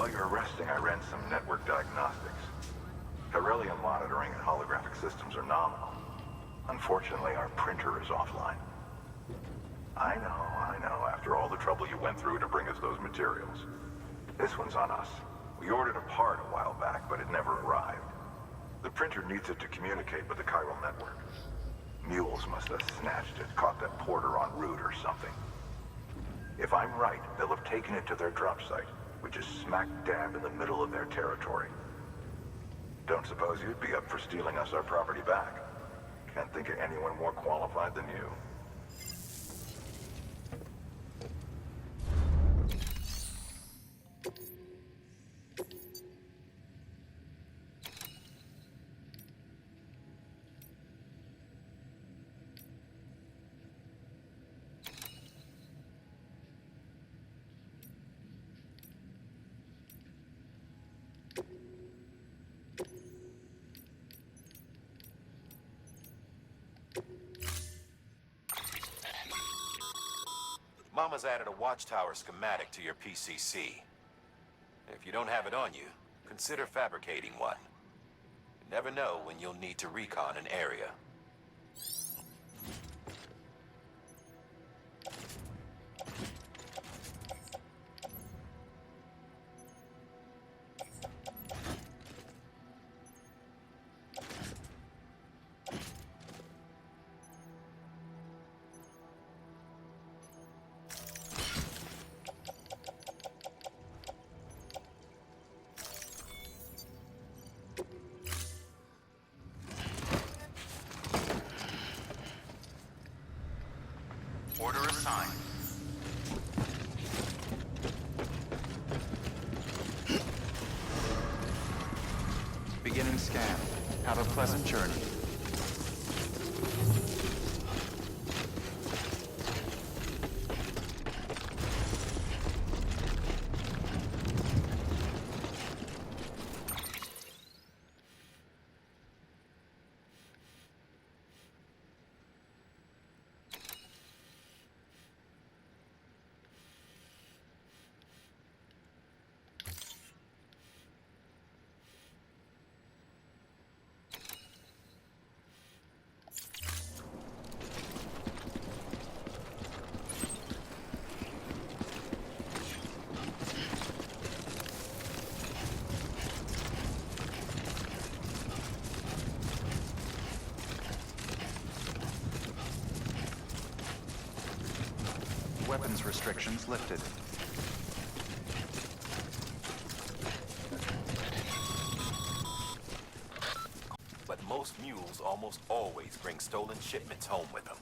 While you were resting, I ran some network diagnostics. Corellium monitoring and holographic systems are nominal. Unfortunately, our printer is offline. I know, after all the trouble you went through to bring us those materials. This one's on us. We ordered a part a while back, but it never arrived. The printer needs it to communicate with the chiral network. Mules must have snatched it, caught that porter en route or something. If I'm right, they'll have taken it to their drop site, which is smack dab in the middle of their territory. Don't suppose you'd be up for stealing us our property back? Can't think of anyone more qualified than you. Mama's added a watchtower schematic to your PCC. If you don't have it on you, consider fabricating one. You never know when you'll need to recon an area. Order assigned. Beginning scan. Have a pleasant journey. Weapons restrictions lifted. But most mules almost always bring stolen shipments home with them.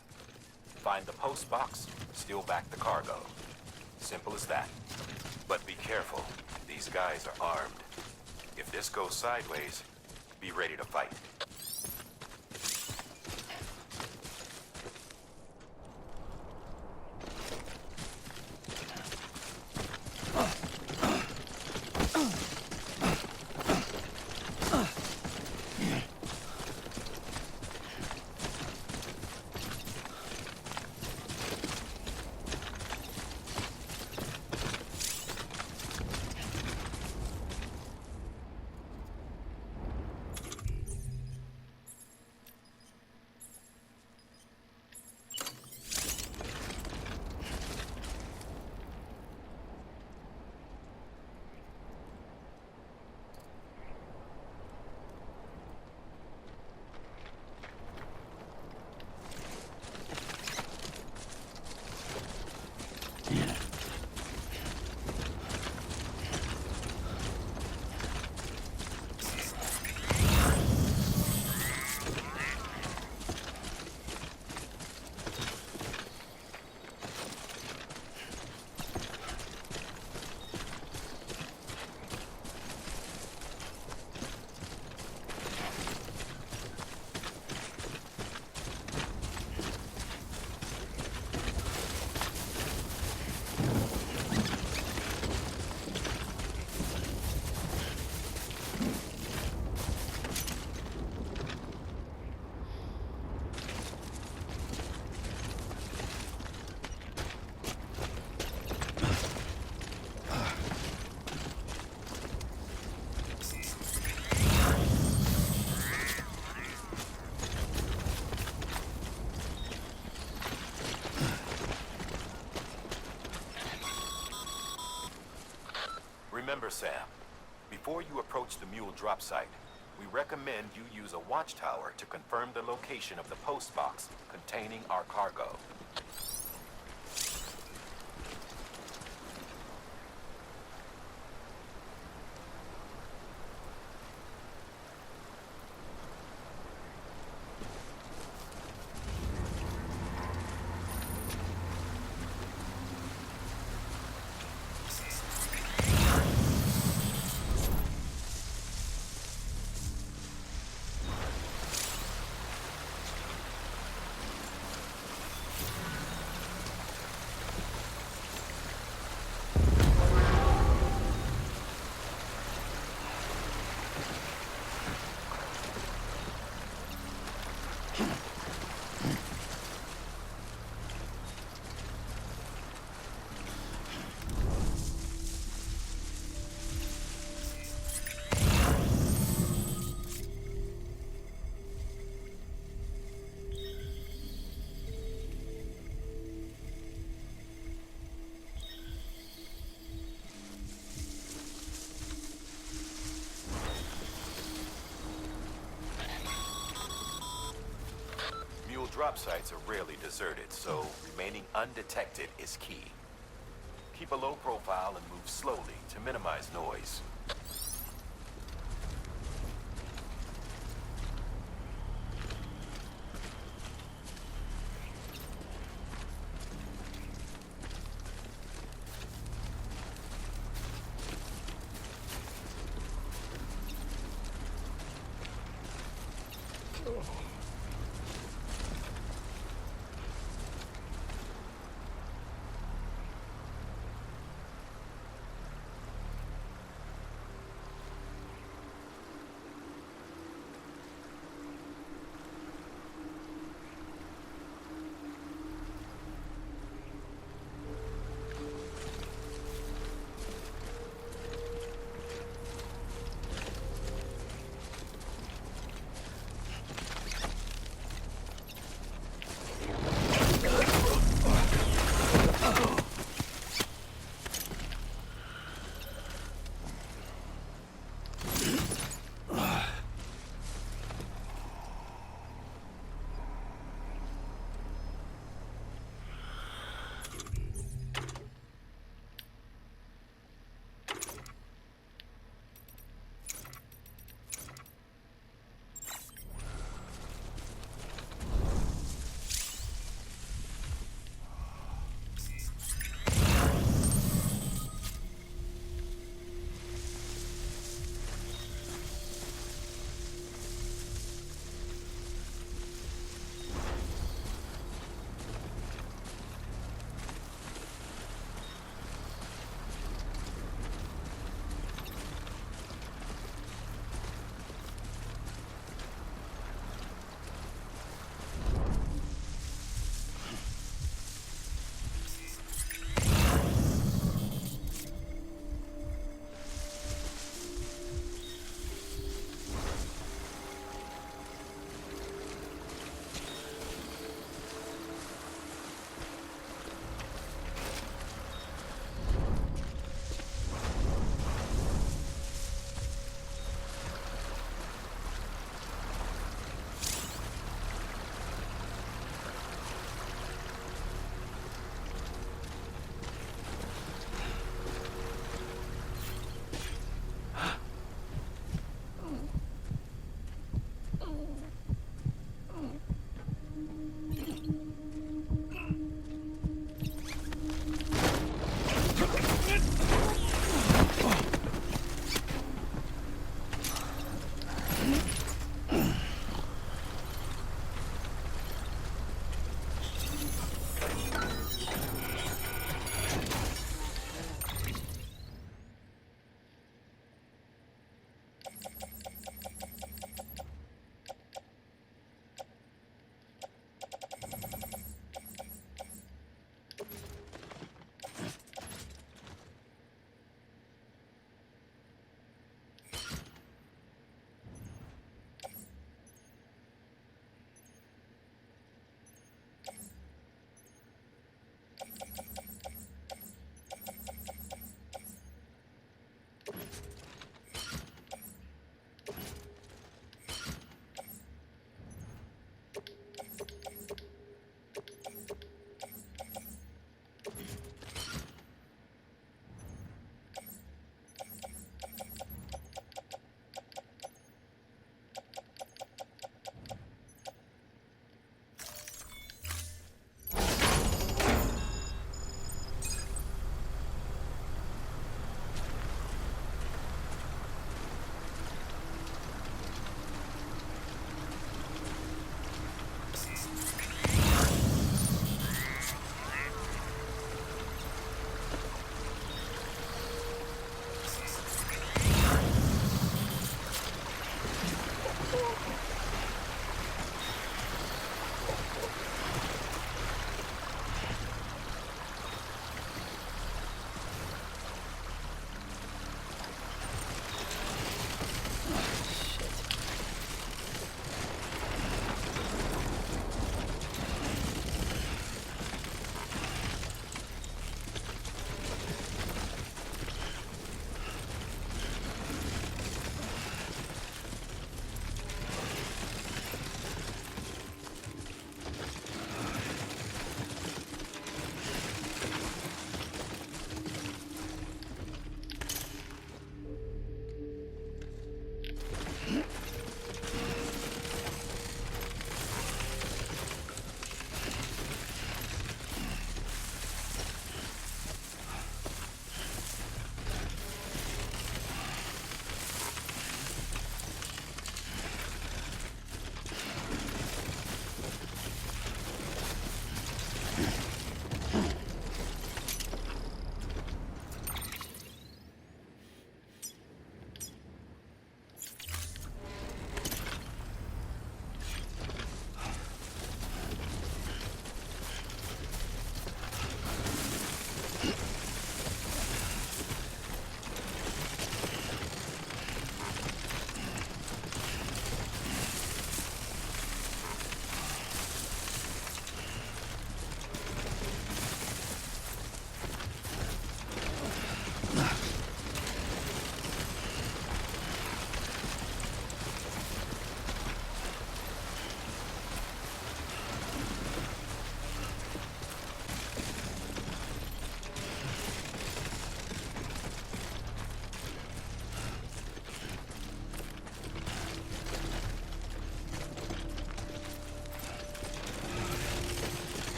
Find the post box, steal back the cargo. Simple as that. But be careful. These guys are armed. If this goes sideways, be ready to fight. Remember, Sam, before you approach the mule drop site, we recommend you use a watchtower to confirm the location of the post box containing our cargo. Mule drop sites are rarely deserted, so remaining undetected is key. Keep a low profile and move slowly to minimize noise.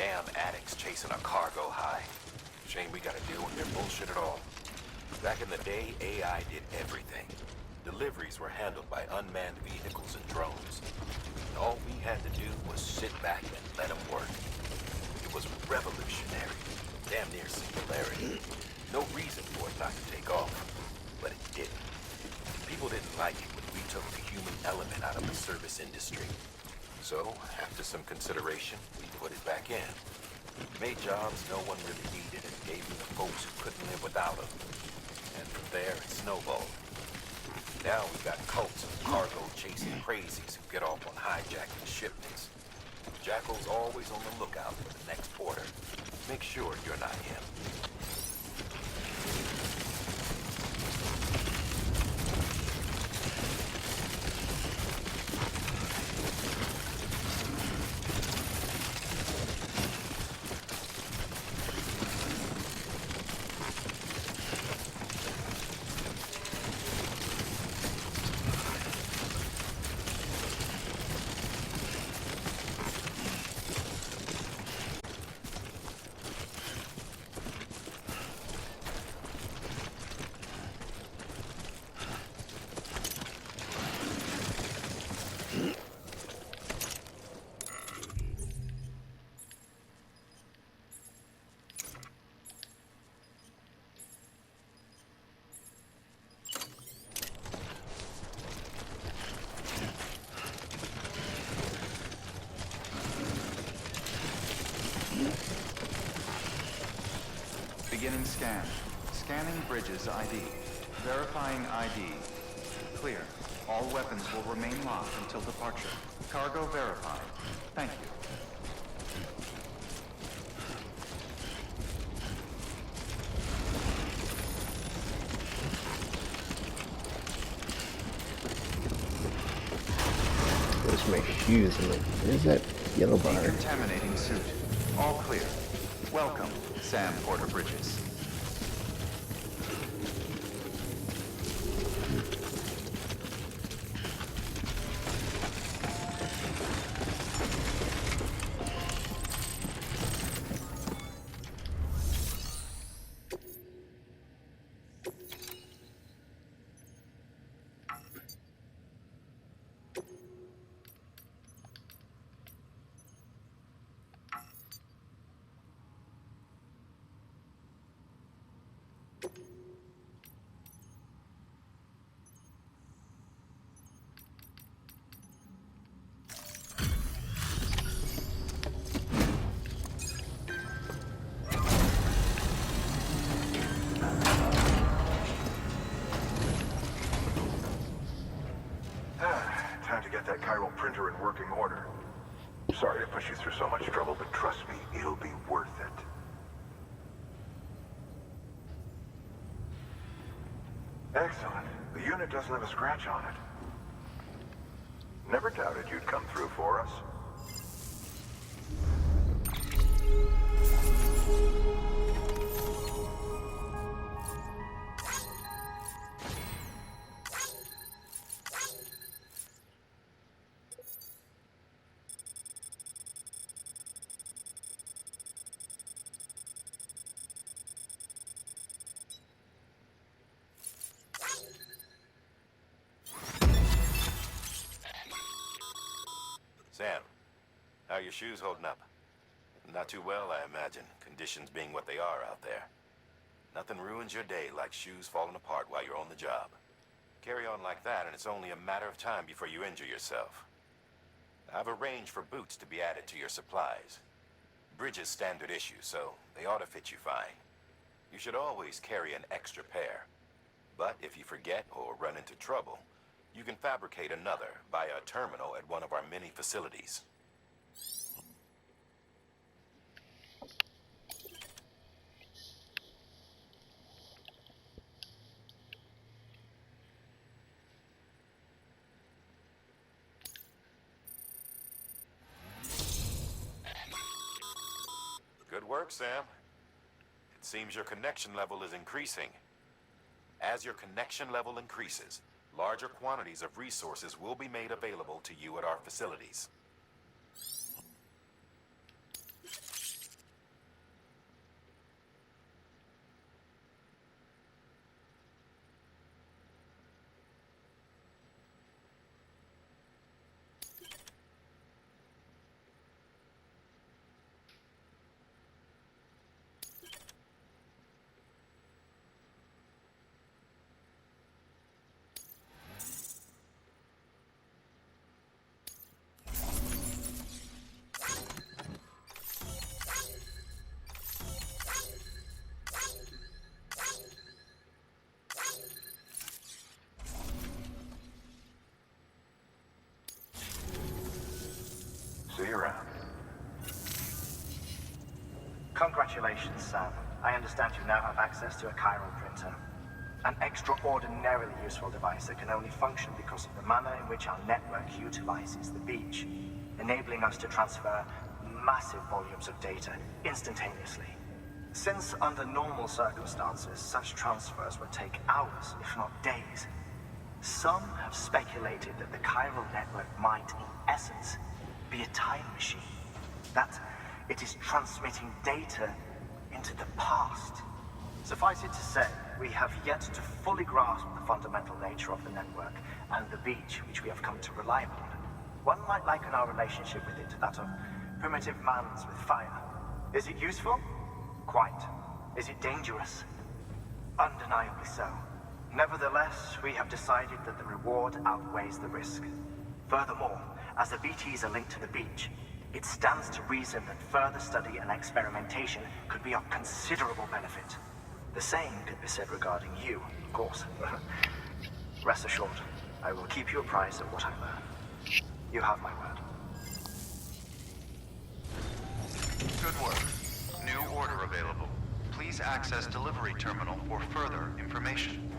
Damn addicts chasing a cargo high. Shame we gotta deal with their bullshit at all. Back in the day, AI did everything. Deliveries were handled by unmanned vehicles and drones. And all we had to do was sit back and let them work. It was revolutionary. Damn near singularity. No reason for it not to take off. But it didn't. People didn't like it when we took the human element out of the service industry. So, after some consideration, we put it back in. Made jobs no one really needed and gave them to folks who couldn't live without them. And from there, it snowballed. Now we've got cults of cargo-chasing crazies who get off on hijacking shipments. Jackal's always on the lookout for the next order. Make sure you're not him. Beginning scan. Scanning Bridges ID. Verifying ID. Clear. All weapons will remain locked until departure. Cargo verified. Thank you. Those are my shoes. I'm like, where's that yellow bar? Decontaminating suit. All clear. Welcome, Sam Porter Bridges. Time to get that chiral printer in working order. Sorry to push you through so much trouble, but trust me, it'll be worth it. Excellent. The unit doesn't have a scratch on it. Never doubted you'd come through for us. Sam, how are your shoes holding up? Not too well, I imagine, conditions being what they are out there. Nothing ruins your day like shoes falling apart while you're on the job. Carry on like that and it's only a matter of time before you injure yourself. I've arranged for boots to be added to your supplies. Bridges standard issue, so they ought to fit you fine. You should always carry an extra pair. But if you forget or run into trouble, you can fabricate another via a terminal at one of our many facilities. Good work, Sam. It seems your connection level is increasing. As your connection level increases, larger quantities of resources will be made available to you at our facilities. Congratulations, Sam. I understand you now have access to a chiral printer. An extraordinarily useful device that can only function because of the manner in which our network utilizes the beach, enabling us to transfer massive volumes of data instantaneously. Since under normal circumstances, such transfers would take hours, if not days, some have speculated that the chiral network might, in essence, be a time machine. That it is transmitting data into the past. Suffice it to say, we have yet to fully grasp the fundamental nature of the network and the beach which we have come to rely upon. One might liken our relationship with it to that of primitive man's with fire. Is it useful? Quite. Is it dangerous? Undeniably so. Nevertheless, we have decided that the reward outweighs the risk. Furthermore, as the BTs are linked to the beach, it stands to reason that further study and experimentation could be of considerable benefit. The same could be said regarding you, of course. Rest assured, I will keep you apprised of what I learn. You have my word. Good work. New order available. Please access delivery terminal for further information.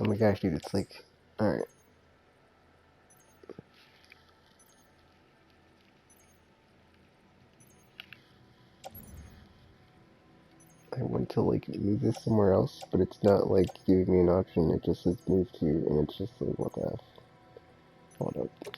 Oh my gosh, dude, it's like, alright. I want to like move this somewhere else, but it's not like giving me an option, it just says move to, and it's just like, what the F? Hold up.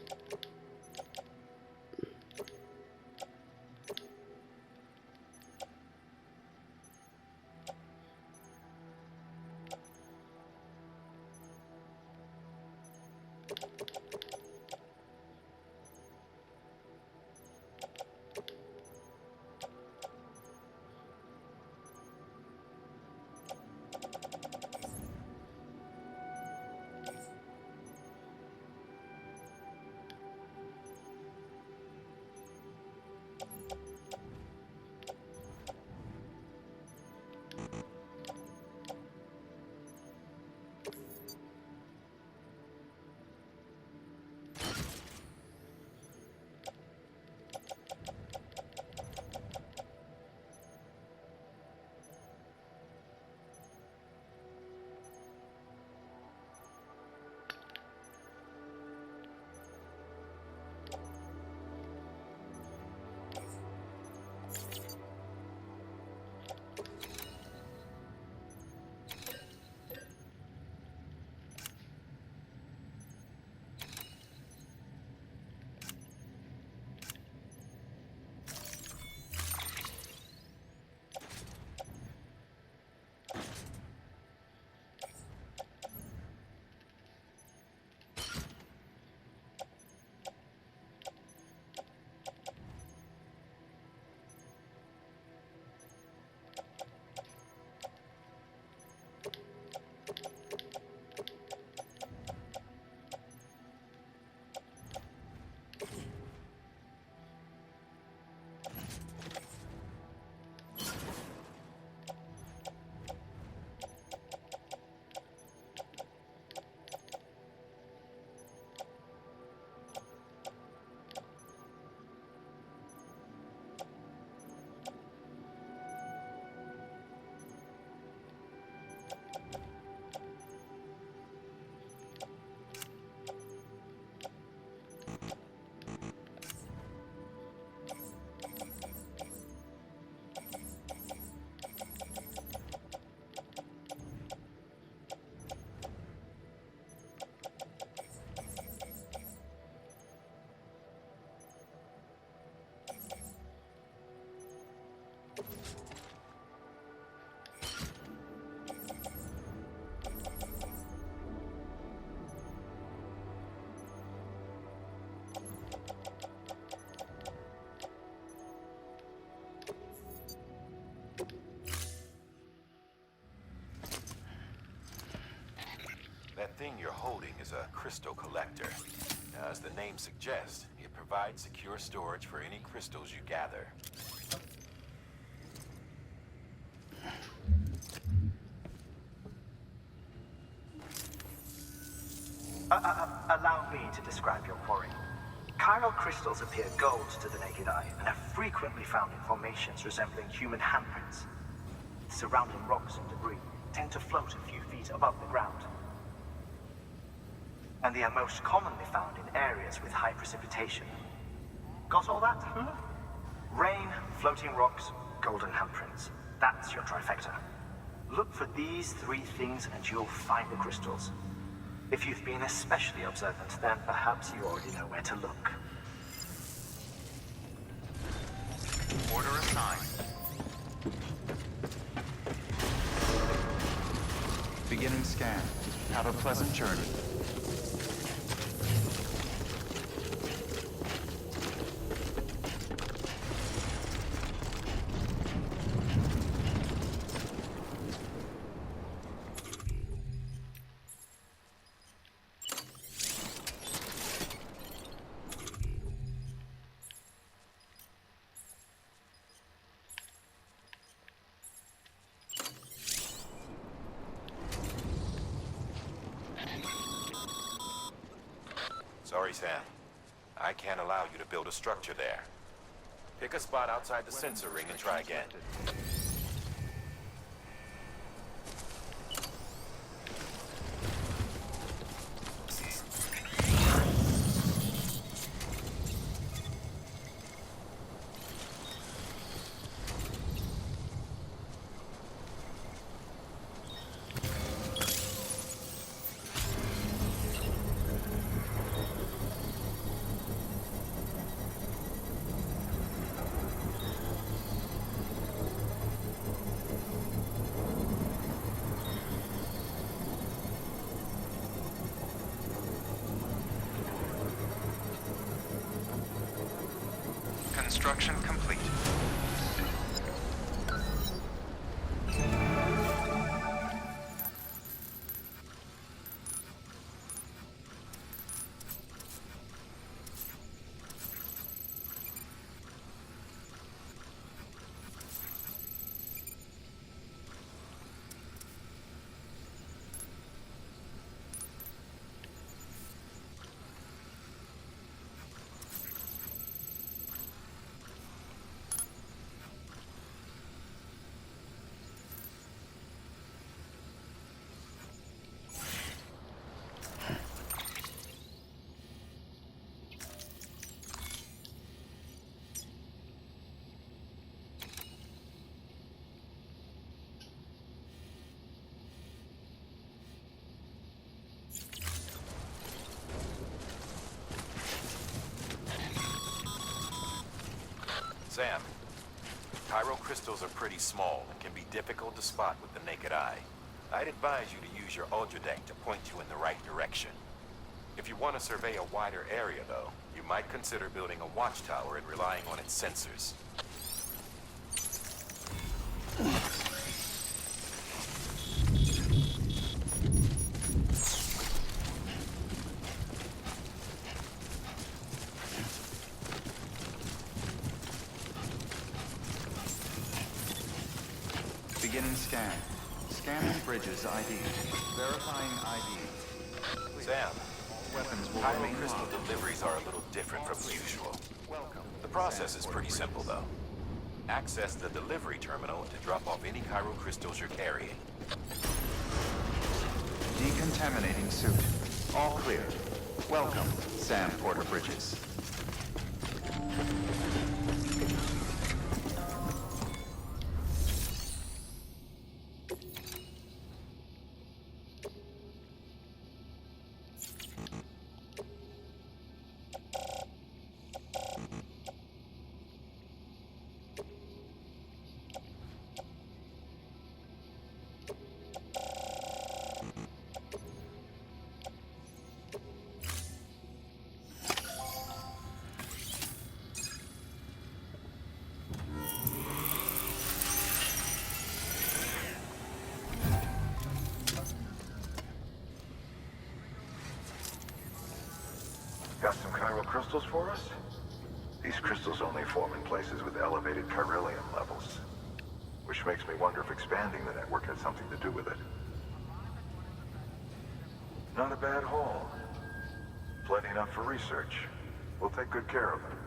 That thing you're holding is a crystal collector. Now, as the name suggests, it provides secure storage for any crystals you gather. Allow me to describe your quarry. Chiral crystals appear gold to the naked eye and are frequently found in formations resembling human handprints. Surrounding rocks and debris tend to float a few feet above the ground. And they are most commonly found in areas with high precipitation. Got all that? Rain, floating rocks, golden handprints. That's your trifecta. Look for these three things and you'll find the crystals. If you've been especially observant, then perhaps you already know where to look. Order assigned. Beginning scan. Have a pleasant journey. Sorry, Sam. I can't allow you to build a structure there. Pick a spot outside the sensor ring and try again. Construction complete. Sam, chiral crystals are pretty small and can be difficult to spot with the naked eye. I'd advise you to use your ultra deck to point you in the right direction. If you want to survey a wider area, though, you might consider building a watchtower and relying on its sensors. Beginning scan. Scanning bridges ID. Verifying ID. Sam, Weapons will chiral remain crystal locked. deliveries are a little different from usual. Welcome. The process is pretty simple, though. Access the delivery terminal to drop off any chiral crystals you're carrying. Decontaminating suit. All clear. Welcome, Sam Porter Bridges. Got some chiral crystals for us? These crystals only form in places with elevated chiralium levels. Which makes me wonder if expanding the network has something to do with it. Not a bad haul. Plenty enough for research. We'll take good care of it.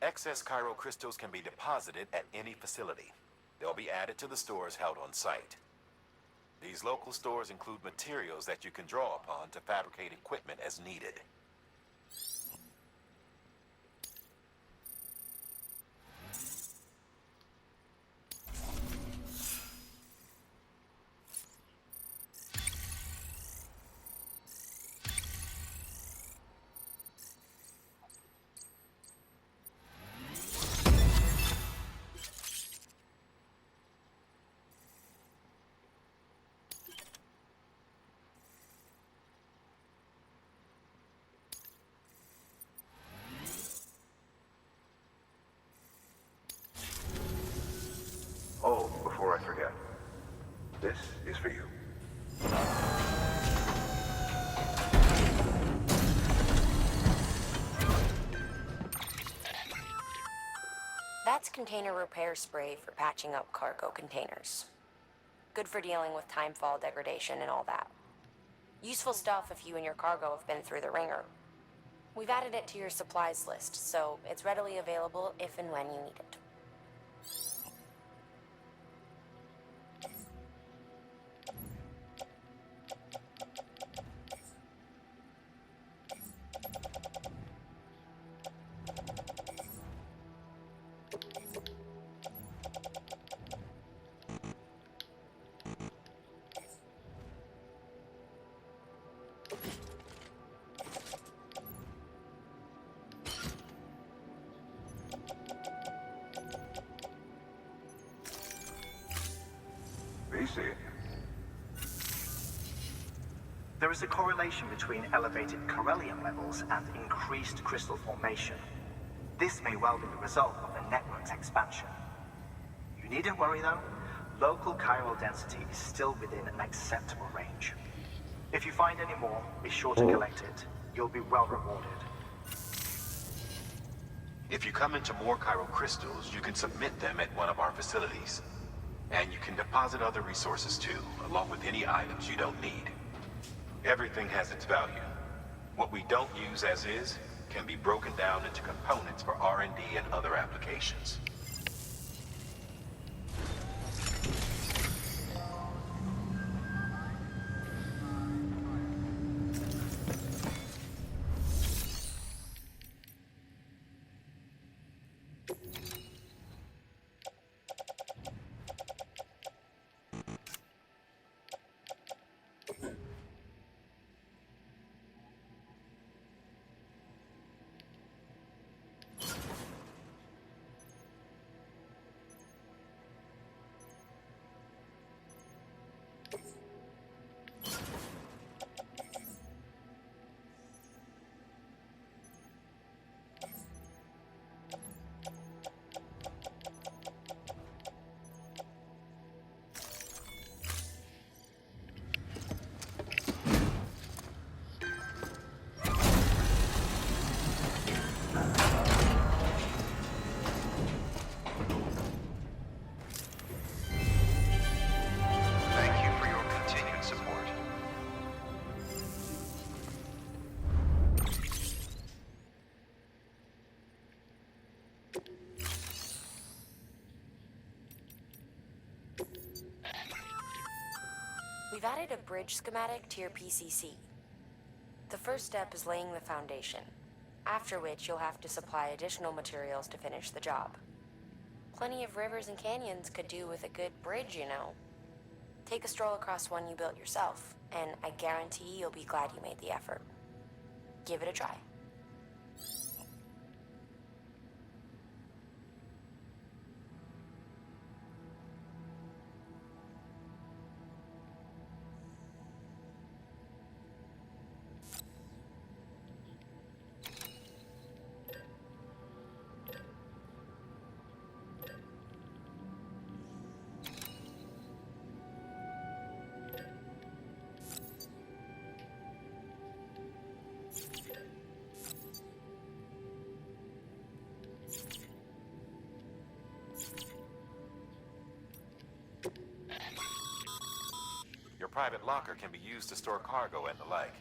Excess chiral crystals can be deposited at any facility. They'll be added to the stores held on site. These local stores include materials that you can draw upon to fabricate equipment as needed. Oh, before I forget. This is for you. That's container repair spray for patching up cargo containers. Good for dealing with timefall degradation and all that. Useful stuff if you and your cargo have been through the ringer. We've added it to your supplies list, so it's readily available if and when you need it. VC. There is a correlation between elevated chiralium levels and increased crystal formation. This may well be the result of the network's expansion. You needn't worry though. Local chiral density is still within an acceptable range. If you find any more, be sure to collect it. You'll be well rewarded. If you come into more chiral crystals, you can submit them at one of our facilities. And you can deposit other resources too, along with any items you don't need. Everything has its value. What we don't use as is can be broken down into components for R&D and other applications. Thank you for your continued support. We've added a bridge schematic to your PCC. The first step is laying the foundation, after which you'll have to supply additional materials to finish the job. Plenty of rivers and canyons could do with a good bridge, you know. Take a stroll across one you built yourself, and I guarantee you'll be glad you made the effort. Give it a try. Your private locker can be used to store cargo and the like.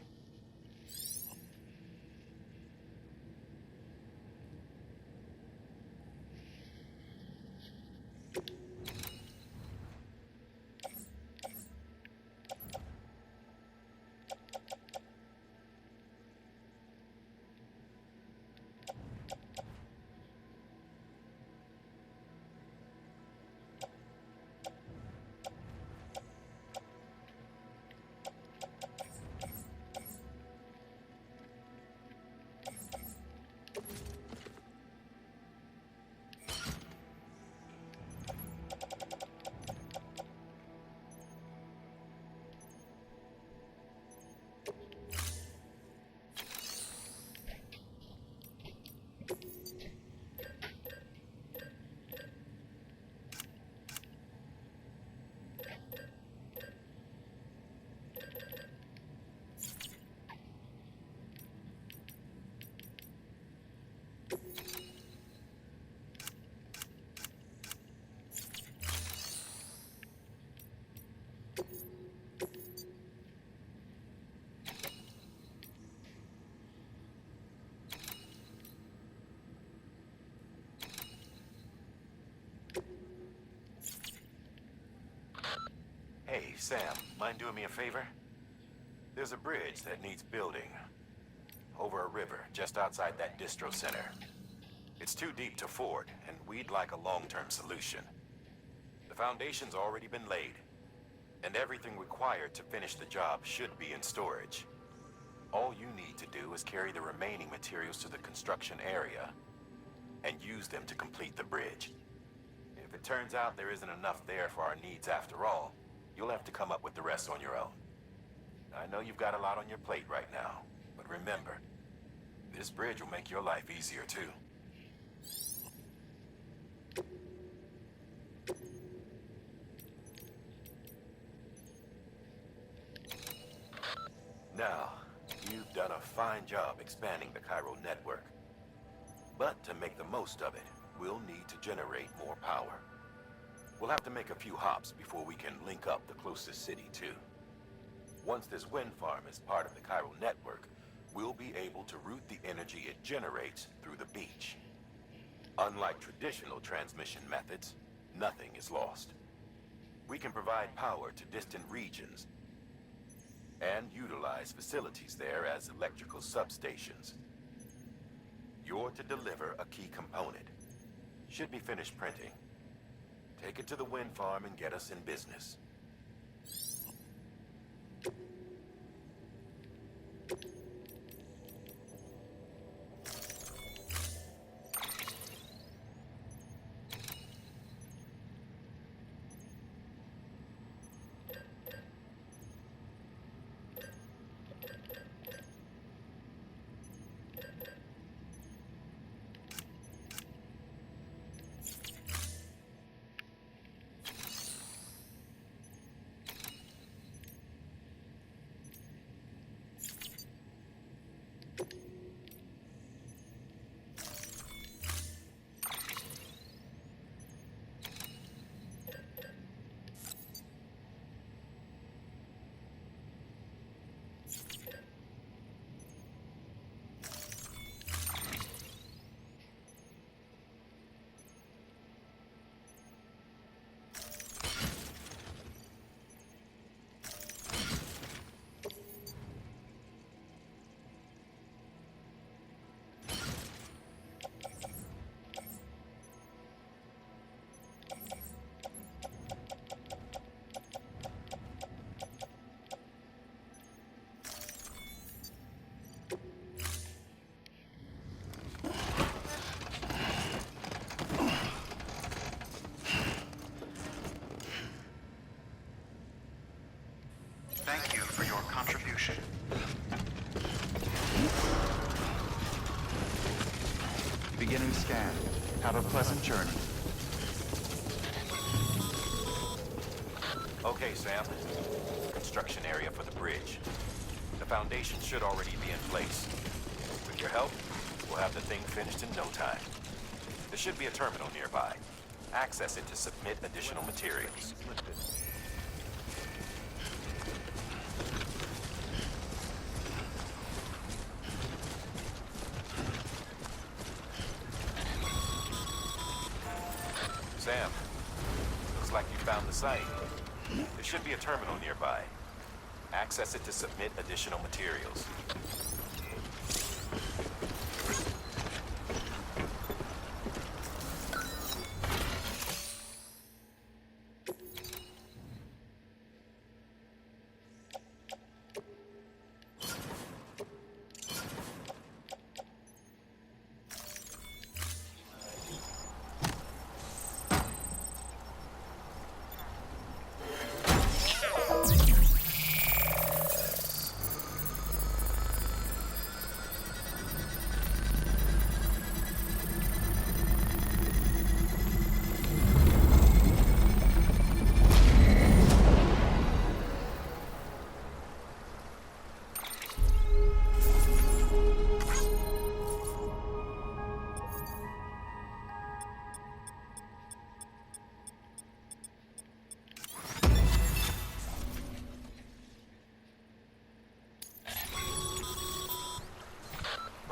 Hey, Sam, mind doing me a favor? There's a bridge that needs building. Over a river, just outside that distro center. It's too deep to ford, and we'd like a long-term solution. The foundation's already been laid, and everything required to finish the job should be in storage. All you need to do is carry the remaining materials to the construction area, and use them to complete the bridge. If it turns out there isn't enough there for our needs after all, you'll have to come up with the rest on your own. I know you've got a lot on your plate right now, but remember, this bridge will make your life easier too. Now, you've done a fine job expanding the Chiral network. But to make the most of it, we'll need to generate more power. We'll have to make a few hops before we can link up the closest city too. Once this wind farm is part of the Chiral network, we'll be able to route the energy it generates through the beach. Unlike traditional transmission methods, nothing is lost. We can provide power to distant regions and utilize facilities there as electrical substations. You're to deliver a key component. Should be finished printing. Take it to the wind farm and get us in business. pleasant journey. Okay, Sam. Construction area for the bridge. The foundation should already be in place. With your help, we'll have the thing finished in no time. There should be a terminal nearby. Access it to submit additional materials. Sam, looks like you found the site. There should be a terminal nearby. Access it to submit additional materials.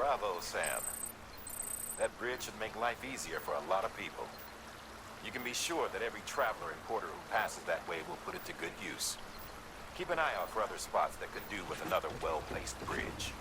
Bravo, Sam. That bridge should make life easier for a lot of people. You can be sure that every traveler and porter who passes that way will put it to good use. Keep an eye out for other spots that could do with another well-placed bridge.